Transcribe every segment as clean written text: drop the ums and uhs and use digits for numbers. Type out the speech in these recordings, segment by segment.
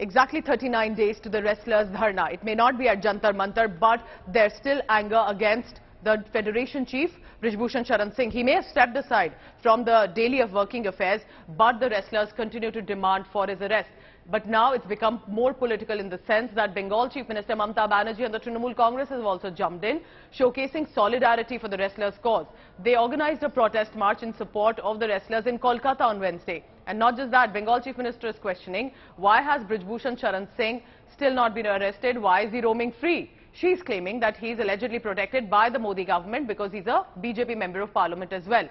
exactly 39 days to the wrestlers' dharna. It may not be at Jantar Mantar, but there's still anger against the Federation Chief, Brijbhushan Sharan Singh. He may have stepped aside from the daily of working affairs, but the wrestlers continue to demand for his arrest. But now it's become more political in the sense that Bengal Chief Minister Mamata Banerjee and the Trinamool Congress has also jumped in, showcasing solidarity for the wrestlers' cause. They organized a protest march in support of the wrestlers in Kolkata on Wednesday. And not just that, Bengal Chief Minister is questioning why has Brijbhushan Sharan Singh still not been arrested? Why is he roaming free? She's claiming that he's allegedly protected by the Modi government because he's a BJP member of parliament as well.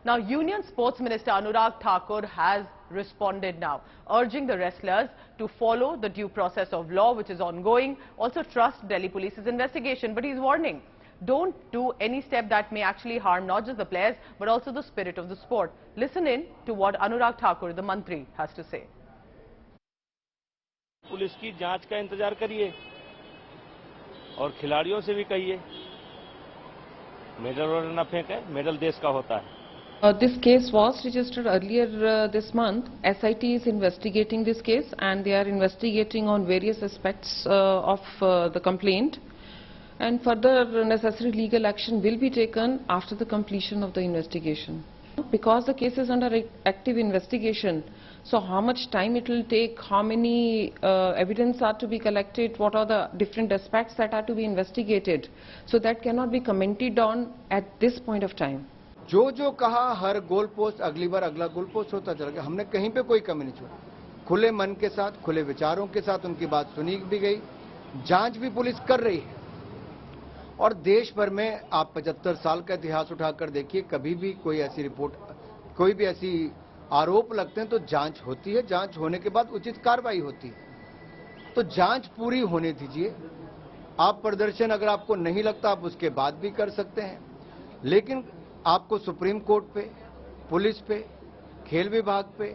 Now, Union Sports Minister Anurag Thakur has responded now, urging the wrestlers to follow the due process of law, which is ongoing. Also trust Delhi Police's investigation. But he's warning, don't do any step that may actually harm not just the players, but also the spirit of the sport. Listen in to what Anurag Thakur, the Mantri, has to say. Police की जांच का इंतजार करिए और खिलाड़ियों से भी कहिए मेडल और न फेंके, मेडल देश का होता है. This case was registered earlier this month. SIT is investigating this case and they are investigating on various aspects of the complaint, and further necessary legal action will be taken after the completion of the investigation. Because the case is under active investigation, so how much time it will take, how many evidence are to be collected, what are the different aspects that are to be investigated, so that cannot be commented on at this point of time. जो कहा हर goal post अगली बार अगला goal post होता चला गया. हमने कहीं पे कोई कमी नहीं छोड़ी. खुले मन के साथ, खुले विचारों के साथ उनकी बात सुनी भी गई. जांच भी पुलिस कर रही है. और देश भर में आप 75 साल का इतिहास उठाकर देखिए, कभी भी कोई ऐसी रिपोर्ट, कोई भी ऐसी आरोप लगते हैं तो जांच होती है. जांच होने के बाद उचित कार्रवाई होती है. तो जांच पूरी होने दीजिए. आप प्रदर्शन अगर आपको नहीं लगता आप उसके बाद भी कर सकते हैं, लेकिन आपको सुप्रीम कोर्ट पे, पुलिस पे, खेल विभाग पे,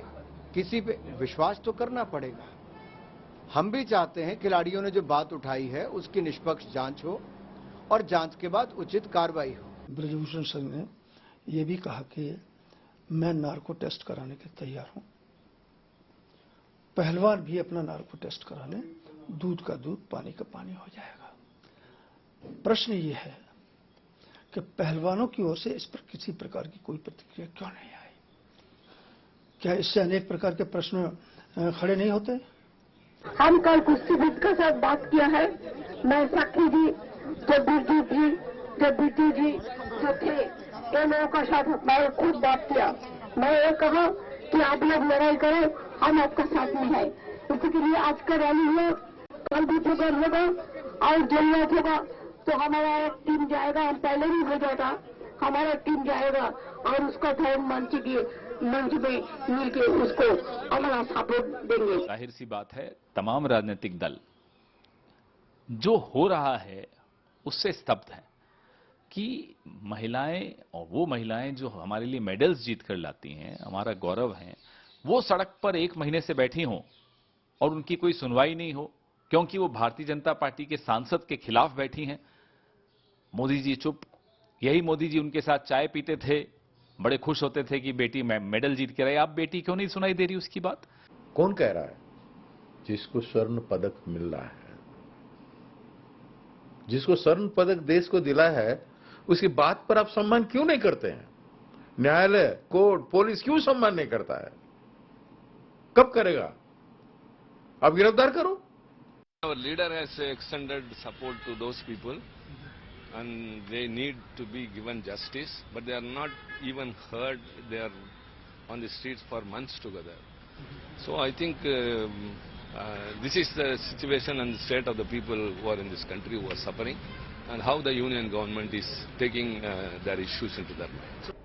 किसी पे विश्वास तो करना पड़ेगा. हम भी चाहते हैं खिलाड़ियों ने जो बात उठाई है उसकी निष्पक्ष जांच हो और जांच के बाद उचित कार्रवाई हो. ब्रिजभूषण सिंह ने यह भी कहा कि मैं नार्को टेस्ट कराने के तैयार हूं. पहलवान भी अपना नार्को टेस्ट करा लें, दूध का दूध, पानी का पानी हो जाएगा. प्रश्न ये है कि पहलवानों की ओर से इस पर किसी प्रकार की कोई प्रतिक्रिया क्यों नहीं आई? क्या इससे अनेक प्रकार के प्रश्न खड़े नहीं होते? हम कल कुश्तीविद के साथ बात किया है. मैं साक्षी जी, जब बिरजू जी, जब बिट्टू जी जो थे, इन लोगों के साथ मैं खुद बात किया. मैं ये कहा कि आप लोग लड़ाई करें, हम आपका साथ में है. इसके लिए आज का रैली हुआ, कल भी प्रोग्राम होगा और जल्द होगा. तो हमारा एक टीम जाएगा, हम पहले भी भेजा था, हमारा टीम जाएगा और उसको थर्ड मंच में मिलके उसको हमारा सपोर्ट देंगे. जाहिर सी बात है, तमाम राजनीतिक दल जो हो रहा है उससे स्तब्ध है कि महिलाएं, और वो महिलाएं जो हमारे लिए मेडल्स जीत कर लाती हैं, हमारा गौरव है, वो सड़क पर 1 महीने से बैठी हों और उनकी कोई सुनवाई नहीं हो क्योंकि वो भारतीय जनता पार्टी के सांसद के खिलाफ बैठी हैं. मोदी जी चुप. यही मोदी जी उनके साथ चाय पीते थे, बड़े खुश होते थे कि बेटी मेडल जीत के रही. आप बेटी क्यों नहीं सुनाई दे रही उसकी बात? कौन कह रहा है? जिसको स्वर्ण पदक मिल रहा है, जिसको स्वर्ण पदक देश को दिला है, उसकी बात पर आप सम्मान क्यों नहीं करते हैं? न्यायालय, कोर्ट, पुलिस क्यों सम्मान नहीं करता है? कब करेगा? आप गिरफ्तार करो. Our leader has extended support to those people and they need to be given justice, but they are not even heard. They are on the streets for months together. So I think this is the situation and the state of the people who are in this country who are suffering, and how the union government is taking their issues into their mind.